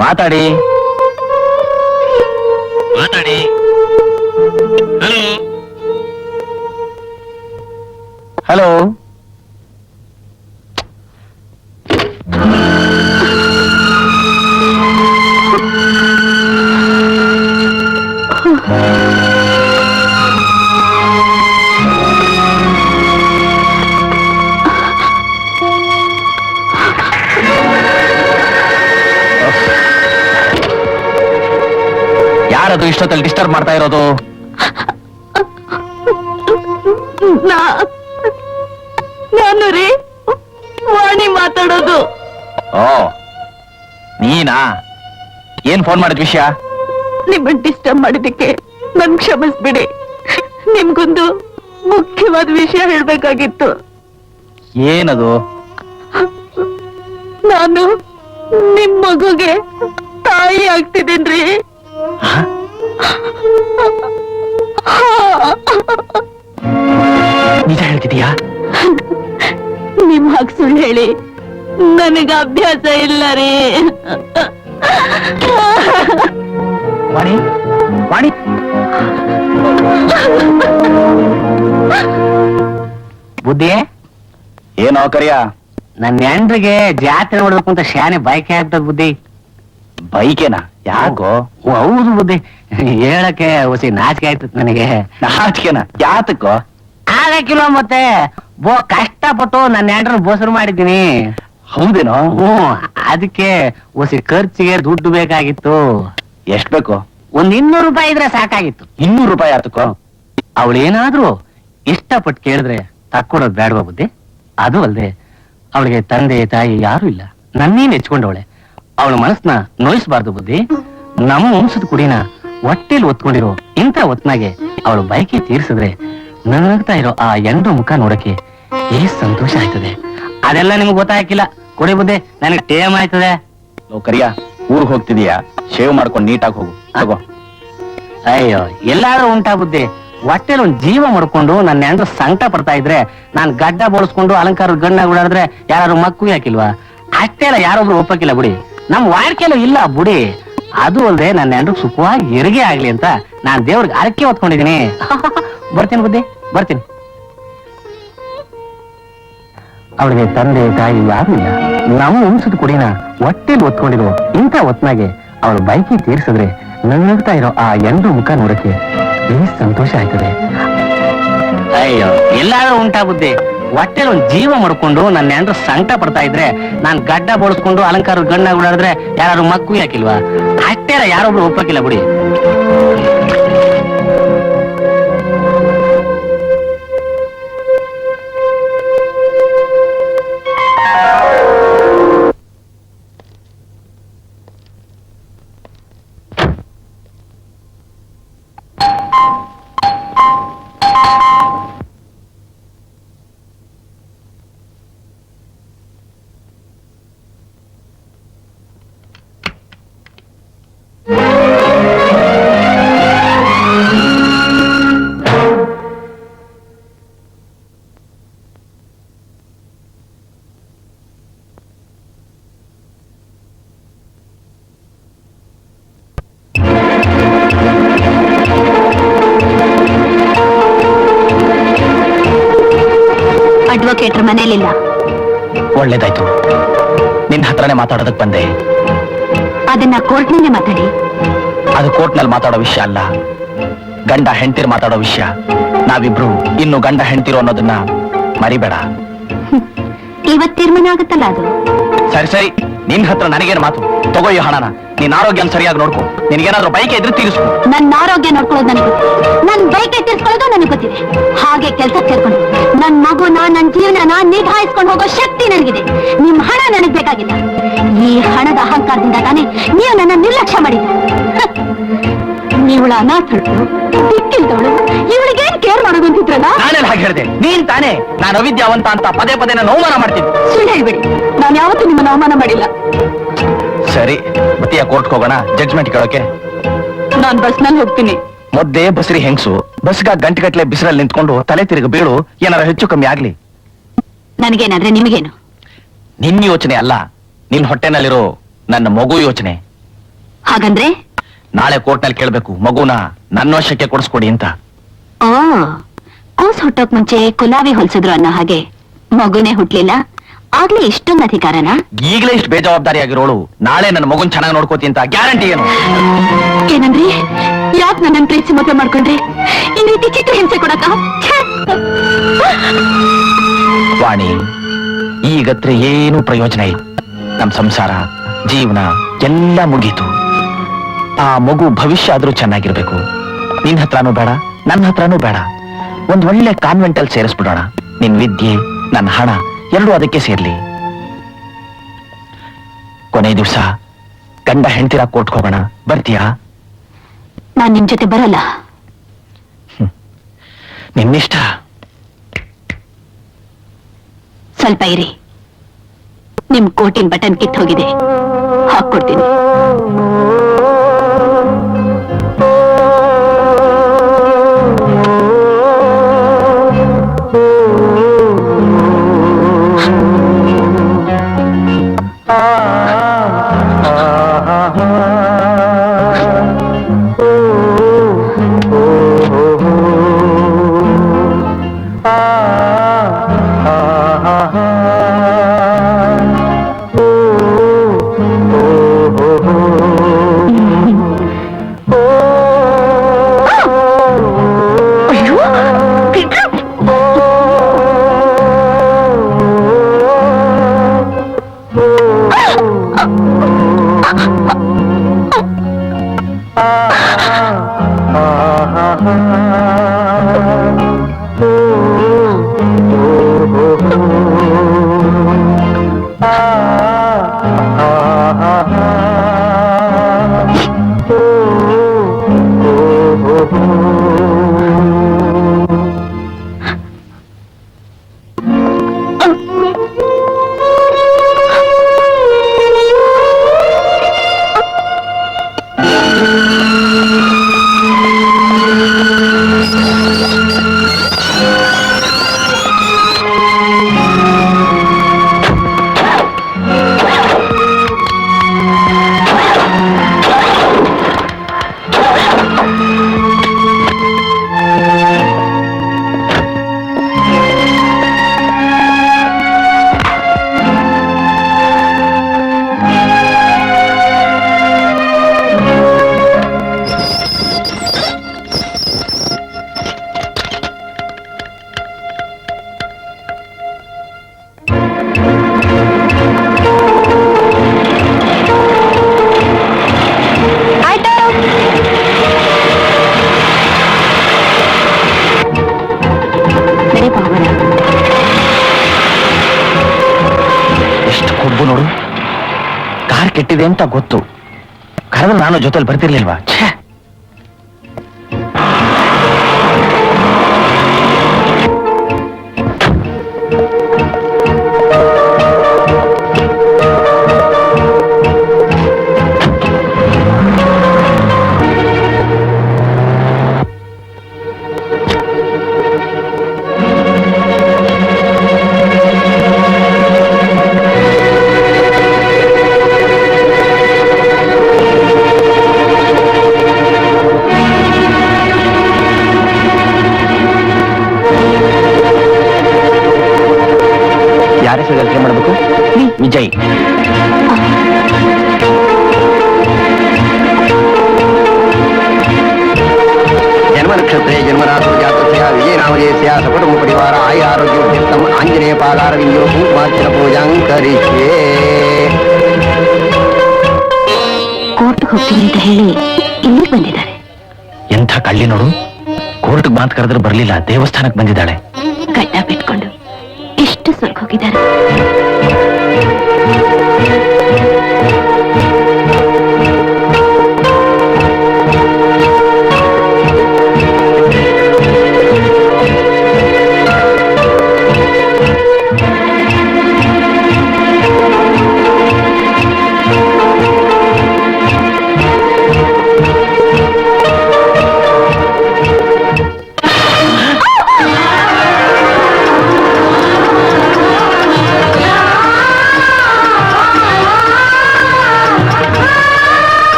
ಮಾತಾಡಿ ಮಾತಾಡಿ. Hello hello. ಯಾರದು ಇಷ್ಟೊತ್ತಲ್ಲಿ ಡಿಸ್ಟರ್ಬ್ ಮಾಡ್ತಾ ಇರೋದು? ನಾನು ರೀ ವಾಣಿ ಮಾತಾಡೋದು. ಓ ನೀನಾ? ಏನ್ ಫೋನ್ ಮಾಡಿದ ವಿಷಯ? ನಿಮ್ಮನ್ನ ಡಿಸ್ಟರ್ಬ್ ಮಾಡಿದ್ದಕ್ಕೆ ನನ್ ಕ್ಷಮಿಸ್ಬಿಡಿ. ನಿಮ್ಗೊಂದು ಮುಖ್ಯವಾದ ವಿಷಯ ಹೇಳ್ಬೇಕಾಗಿತ್ತು. ಏನದು? ನಾನು ನಿಮ್ ಮಗುಗೆ ತಾಯಿ ಆಗ್ತಿದ್ದೀನ್ರಿ. ನಿಜ ಹೇಳ್ತಿದೀಯಾ? ನಿಮ್ ಹಾಗೆ ಸುಳ್ಳು ಹೇಳಿ ನನಗ ಅಭ್ಯಾಸ ಇಲ್ಲ ರೀ. ವಾಣಿ ವಾಣಿ ಬುದ್ಧಿ ಏನೋ ಕರಿಯ? ನನ್ನ ಹೆಂಡ್ರಿಗೆ ಜಾತ್ರೆ ನೋಡ್ಬೇಕು ಅಂತ ಶಾನೆ ಬೈಕೆ ಆಗ್ತದ ಬುದ್ಧಿ. ಬೈಕೇನಾ? ಯಾಕೋ? ಹೌದು ಬುದ್ಧಿ, ಹೇಳಕ್ಕೆ ಹೊಸಿ ನಾಚಿಕೆ ಆಯ್ತದ ನನಗೆ. ನಾಚಿಕೆನಾ? ಯಾತಕ್ಕೋ? ಆಗಕ್ಕಿಲ್ಲ ಮತ್ತೆ ಕಷ್ಟಪಟ್ಟು ನನ್ನ ಹೆಂಡ್ರನ್ನ ಬೋಸರು ಮಾಡಿದ್ದೀನಿ. ಹೌದೇನೋ? ಅದಕ್ಕೆ ಹೊಸಿ ಖರ್ಚಿಗೆ ದುಡ್ಡು ಬೇಕಾಗಿತ್ತು. ಎಷ್ಟ್ ಬೇಕು? ಒಂದ್ 200 ರೂಪಾಯಿ ಇದ್ರೆ ಸಾಕಾಗಿತ್ತು. 200 ರೂಪಾಯಿ ಯಾತಕ್ಕೋ? ಅವಳೇನಾದ್ರೂ ಇಷ್ಟಪಟ್ಟು ಕೇಳಿದ್ರೆ ತಕ್ಕೊಡೋದು ಬೇಡವಾ ಬುದ್ಧಿ? ಅದು ಅಲ್ದೆ ಅವಳಿಗೆ ತಂದೆ ತಾಯಿ ಯಾರು ಇಲ್ಲ, ನನ್ನೇನ್ ಹೆಚ್ಕೊಂಡವಳೆ. ಅವಳ ಮನಸ್ಸನ್ನ ನೋಯಿಸಬಾರ್ದು ಬುದ್ಧಿ. ನಮ್ಮ ವಂಶದ ಕುಡಿನ ಹೊಟ್ಟೆಲಿ ಒತ್ಕೊಂಡಿರೋ ಇಂಥ ಹೊತ್ನಾಗೆ ಅವಳು ಬೈಕಿ ತೀರ್ಸಿದ್ರೆ ನಗ್ತಾ ಇರೋ ಆ ಹೆಂಡ್ರ ಮುಖ ನೋಡಕ್ಕೆ ಎಷ್ಟು ಸಂತೋಷ ಆಯ್ತದೆ. ಅದೆಲ್ಲ ನಿಮ್ಗೆ ಗೊತ್ತಾಗಿಲ್ಲ. ಕೊಡಿ ಬುದ್ಧಿ, ನನಗೆ ಟೇಮ್ ಆಯ್ತದೆ. ಕರಿಯ, ಊರ್ಗ್ ಹೋಗ್ತಿದೀಯಾ? ಶೇವ್ ಮಾಡ್ಕೊಂಡು ನೀಟಾಗಿ ಹೋಗು. ತಗೋ. ಅಯ್ಯೋ, ಎಲ್ಲಾದ್ರೂ ಉಂಟಾ ಬುದ್ಧಿ? ಹೊಟ್ಟೆಲ್ ಒಂದ್ ಜೀವ ಮಾಡ್ಕೊಂಡು ನನ್ನ ಹೆಂಡ್ರು ಸಂಕಟ ಪಡ್ತಾ ಇದ್ರೆ ನಾನ್ ಗಡ್ಡ ಬೋಳಿಸ್ಕೊಂಡು ಅಲಂಕಾರ ಗಣ್ಣ ಓಡಾಡಿದ್ರೆ ಯಾರು ಮಕ್ಕಳು ಯಾಕಿಲ್ವಾ? ಅಷ್ಟೆಲ್ಲ ಯಾರೊಬ್ರು ಒಪ್ಪಕ್ಕಿಲ್ಲ ಬಿಡಿ. ನಮ್ ವಾಡಿಕೆಲ್ಲೂ ಇಲ್ಲ ಬುಡಿ. ಅದು ಅಲ್ದೆ ನನ್ನ ಹೆಂಡ್ರು ಸುಖವಾಗಿ ಹೆರಿಗೆ ಆಗ್ಲಿ ಅಂತ ನಾನ್ ದೇವ್ರಿಗೆ ಅರಕೆ ಹೊತ್ಕೊಂಡಿದೀನಿ. ಬರ್ತೀನಿ ಬುದ್ಧಿ, ಬರ್ತೀನಿ. ಅವಳಿಗೆ ತಂದೆ ತಾಯಿ ಯಾರು ಇಲ್ಲ, ನಮ್ಮ ವಂಶದ ಕುಡಿನ ಹೊಟ್ಟೆಲಿ ಒತ್ಕೊಂಡಿರೋ ಇಂಥ ಹೊತ್ನಾಗೆ ಅವಳು ಬೈಕಿ ತೀರ್ಸಿದ್ರೆ ನಗ್ತಾ ಇರೋ ಆ ಹೆಂಡ್ರ ಮುಖ ನೋಡಕ್ಕೆ ಎಷ್ಟು ಸಂತೋಷ ಆಯ್ತದೆ. ಅಯ್ಯೋ, ಎಲ್ಲಾದ್ರೂ ಉಂಟಾ ಬುದ್ಧಿ? ಹೊಟ್ಟೆಲ್ ಒಂದ್ ಜೀವ ಮಾಡ್ಕೊಂಡು ನನ್ನ ಹೆಂಡ್ರು ಸಂಕಟ ಪಡ್ತಾ ಇದ್ರೆ ನಾನ್ ಗಡ್ಡ ಬೋಳಿಸ್ಕೊಂಡು ಅಲಂಕಾರ ಗಣ್ಣ ಓಡಾಡಿದ್ರೆ ಯಾರು ಮಕ್ಕಳು ಯಾಕಿಲ್ವಾ? ಅಷ್ಟೆಲ್ಲ ಯಾರೊಬ್ರು ಒಪ್ಪಕ್ಕಿಲ್ಲ ಬಿಡಿ. ಅಡ್ವೊಕೇಟ್ರ ಮನೇಲಿಲ್ಲ. ಒಳ್ಳೇದಾಯ್ತು, ನಿನ್ನ ಹತ್ರನೇ ಮಾತಾಡೋದಕ್ ಬಂದೆ. ಅದನ್ನ ಕೋರ್ಟ್ನಲ್ಲೇ ಮಾತಾಡಿ. ಅದು ಕೋರ್ಟ್ನಲ್ಲಿ ಮಾತಾಡೋ ವಿಷಯ ಅಲ್ಲ, ಗಂಡ ಹೆಂಡ್ತಿರ್ ಮಾತಾಡೋ ವಿಷಯ. ನಾವಿಬ್ರು ಇನ್ನು ಗಂಡ ಹೆಂಡ್ತಿರು ಅನ್ನೋದನ್ನ ಮರಿಬೇಡ. ಇವತ್ ತೀರ್ಮಾನ ಆಗುತ್ತಲ್ಲ ಅದು. ಸರಿ ಸರಿ, ನಿನ್ ಹತ್ರ ನನಗೇನು ಮಾತು? ತಗೋ ಈ ಹಣನ, ನಿನ್ ಆರೋಗ್ಯನ ಸರಿಯಾಗಿ ನೋಡ್ಕೊ. ನಿನ್ಗೇನಾದ್ರೂ ಬೈಕ್ ಇದ್ರೆ ತೀರಿಸ್ಕೊ. ನನ್ನ ಆರೋಗ್ಯ ನೋಡ್ಕೊಳ್ಳೋದು ನನಗೆ ಗೊತ್ತಿದೆ, ನನ್ ಬೈಕ್ ತೀರ್ಸ್ಕೊಳ್ಳೋದು ನನಗೆ ಗೊತ್ತಿದೆ. ಹಾಗೆ ಕೆಲಸ ಸೇರ್ಕೊಂಡು ನನ್ ಮಗುನ, ನನ್ ಜೀವನನ ನಿಭಾಯಿಸ್ಕೊಂಡು ಹೋಗೋ ಶಕ್ತಿ ನನಗಿದೆ. ನಿಮ್ ಹಣ ನನಗ್ ಬೇಕಾಗಿಲ್ಲ. ಈ ಹಣದ ಅಹಂಕಾರದಿಂದ ತಾನೇ ನೀವು ನನ್ನ ನಿರ್ಲಕ್ಷ್ಯ ಮಾಡಿದ್ದು. ನೀವಳ ಅನಾಥಳು, ದಿಕ್ಕಿಲ್ದವಳು, ಇವಳಿಗೇನ್ ಕೇರ್ ಮಾಡೋದು ಅಂತಿದ್ರಲ್ಲ? ನಾನೇನ್ ಹಾಗೆ ಹೇಳಿದೆ? ನೀನ್ ತಾನೇ ನಾನು ಅವಿದ್ಯಾವಂತ ಅಂತ ಪದೇ ಪದೇ ನಾನು ಅವಮಾನ ಮಾಡ್ತೀನಿ. ಸುಳ್ಳು ಹೇಳ್ಬೇಡಿ, ನಾನು ಯಾವತ್ತೂ ನಿಮ್ಮನ್ನ ಅವಮಾನ ಮಾಡಿಲ್ಲ. ಸರಿ, ಬತ್ತೀಯ ಕೋರ್ಟ್ಗೆ ಹೋಗೋಣ ಜಡ್ಜ್ಮೆಂಟ್ ಕೇಳೋಕೆ? ನಾನ್ ಬಸ್ನಲ್ಲಿ ಹೋಗ್ತೀನಿ. ಮೊದ್ಲೇ ಬಸ್ರಿ ಹೆಂಗ್ಸು, ಬಸ್ಗ ಗಂಟೆಗಟ್ಲೆ ಬಿಸಿಲಲ್ಲಿ ನಿಂತ್ಕೊಂಡು ತಲೆ ತಿರುಗಿ ಬೀಳು, ಏನಾರ ಹೆಚ್ಚು ಕಮ್ಮಿ ಆಗ್ಲಿ. ನನಗೇನಾದ್ರೆ ನಿಮಗೇನು? ನಿನ್ನ ಯೋಚನೆ ಅಲ್ಲ, ನಿನ್ ಹೊಟ್ಟೆನಲ್ಲಿರೋ ನನ್ನ ಮಗು ಯೋಚನೆ. ಹಾಗಂದ್ರೆ ನಾಳೆ ಕೋರ್ಟ್ನಲ್ಲಿ ಕೇಳ್ಬೇಕು, ಮಗುನ ನನ್ನ ವಶಕ್ಕೆ ಕೊಡಿಸ್ಕೊಡಿ ಅಂತ. ಓ, ಕೂಸ್ ಹುಟ್ಟೋಕ್ ಮುಂಚೆ ಕುಲಾವಿ ಹೊಲ್ಸಿದ್ರು ಅನ್ನೋ ಹಾಗೆ ಮಗುನೇ ಹುಟ್ಲಿಲ್ಲ, ಆಗ್ಲೇ ಇಷ್ಟೊಂದು ಅಧಿಕಾರನ? ಈಗಲೇ ಇಷ್ಟು ಬೇಜವಾಬ್ದಾರಿ ಆಗಿರೋಳು ನಾಳೆ ನನ್ನ ಮಗುನ್ ಚೆನ್ನಾಗಿ ನೋಡ್ಕೋತಿ ಅಂತ ಗ್ಯಾರಂಟಿ ಏನು? ಏನಂದ್ರಿ? ಯಾಕೆ ನನ್ನನ್ನು ಪ್ರೀತಿಸಿ ಮದುವೆ ಮಾಡ್ಕೊಂಡ್ರಿ? ಈ ರೀತಿ ಚಿತ್ರ ಹಿಂಸೆ ಕೊಡಕ? ವಾಣಿ, ಈಗತ್ರ ಏನು ಪ್ರಯೋಜನ ಇಲ್ಲ. ನಮ್ ಸಂಸಾರ, ಜೀವನ ಎಲ್ಲ ಮುಗೀತು. ಆ ಮಗು ಭವಿಷ್ಯ ಆದ್ರೂ ಚೆನ್ನಾಗಿರ್ಬೇಕು. ನಿನ್ ಹತ್ರನೂ ಬೇಡ, ನನ್ನ ಹತ್ರನೂ ಬೇಡ. ಒಂದ್ ಒಳ್ಳೆ ಕಾನ್ವೆಂಟ್ ಅಲ್ಲಿ ಸೇರಿಸ್ಬಿಡೋಣ. ನಿನ್ ವಿದ್ಯೆ, ನನ್ನ ಹಣ ಎರಡೂ ಅದಕ್ಕೆ ಸೇರ್ಲಿ. ಕೊನೆ ದಿವಸ ಗಂಡ ಹೆಂಡ್ತಿರ ಕೋರ್ಟ್ಗೆ ಹೋಗೋಣ, ಬರ್ತೀಯಾ? ನಾನ್ ನಿಮ್ ಜೊತೆ ಬರಲ್ಲ. ನಿನ್ನಿಷ್ಟ. ಸ್ವಲ್ಪ ಇರಿ, ನಿಮ್ ಕೋಟಿನ ಬಟನ್ ಕಿತ್ ಹೋಗಿದೆ, ಹಾಕ್ಕೊಡ್ತೀನಿ. ಕೆಟ್ಟಿದೆ ಅಂತ ಗೊತ್ತು, ಕರೆದ್ರೆ ನಾನು ಜೊತೆಲಿ ಬರ್ತಿರ್ಲಿಲ್ವಾ? ಛೇ, ಯಾರ ಹೆಸರು ಅರ್ಕೆ ಮಾಡಬೇಕು? ವಿಜಯ್. ಜನ್ಮ ನಕ್ಷತ್ರೇ ಜನ್ಮರಾಶು ಜಾತಸ್ಯ ವಿಜಯನಾಮಧೇಯಸ್ಯ ಸಕುಟುಂಬ ಪರಿವಾರ ಆಯ ಆರೋಗ್ಯೋದ್ಯರ್ಥಂ ಆಂಜನೇಯ ಪಾದಾರವಿಂದೋ ಕುಂಕುಮಾರ್ಚನ ಪೂಜಾಂ ಕರಿಷ್ಯೆ. ಕೋರ್ಟ್ಗೆ ಹೋಗ್ತೀನಿ ಅಂತ ಹೇಳಿ ಇಲ್ಲಿಗೆ ಬಂದಿದ್ದಾರೆ. ಎಂಥ ಕಳ್ಳಿ ನೋಡು, ಕೋರ್ಟ್ಗೆ ಮಾತು ಕರೆದ್ರೆ ಬರ್ಲಿಲ್ಲ, ದೇವಸ್ಥಾನಕ್ಕೆ ಬಂದಿದ್ದಾಳೆ. ಗಡ್ಡ ಬಿಟ್ಕೊಂಡು ಎಷ್ಟು ಸ್ವರ್ಗ ಹೋಗಿದ್ದಾರೆ.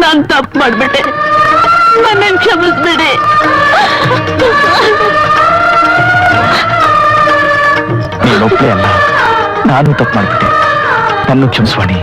ನಾನ್ ತಪ್ಪು ಮಾಡ್ಬಿಟ್ಟೆ, ನನ್ನ ಕ್ಷಮಿಸ್ಬೇಡಿ. ನೀನೊಬ್ಬಳೇ ಅಲ್ಲ, ನಾನು ತಪ್ಪು ಮಾಡ್ಬಿಟ್ಟೆ, ನನ್ನ ಕ್ಷಮಿಸ್ವಾಣಿ.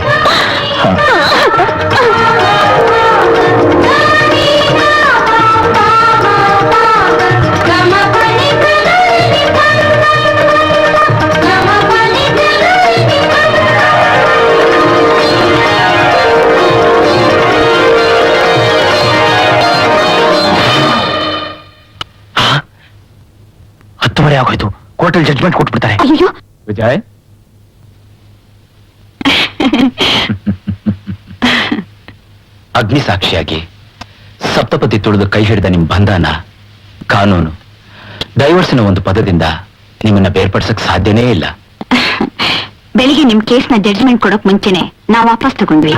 ಆಗೋಯ್ತು, ಕೋರ್ಟಲ್ಲಿ ಜಡ್ಜ್ಮೆಂಟ್ ಕೊಟ್ಬಿಡ್ತಾರೆ. ಅಯ್ಯೋ ವಿಜಯ್, ಅಗ್ನಿ ಸಾಕ್ಷಿಯಾಗಿ ಸಪ್ತಪತಿ ತುಳಿದು ಕೈ ಹಿಡಿದ ನಿಮ್ ಬಂಧನ ಕಾನೂನು ಡೈವರ್ಸ್ನ ಒಂದು ಪದದಿಂದ ನಿಮ್ಮನ್ನ ಬೇರ್ಪಡಿಸಕ್ ಸಾಧ್ಯನೇ ಇಲ್ಲ. ಬೆಳಿಗ್ಗೆ ನಿಮ್ ಕೇಸ್ನ ಜಡ್ಜ್ಮೆಂಟ್ ಕೊಡೋಕ್ ಮುಂಚೆನೆ ನಾವು ವಾಪಸ್ ತಗೊಂಡ್ವಿ.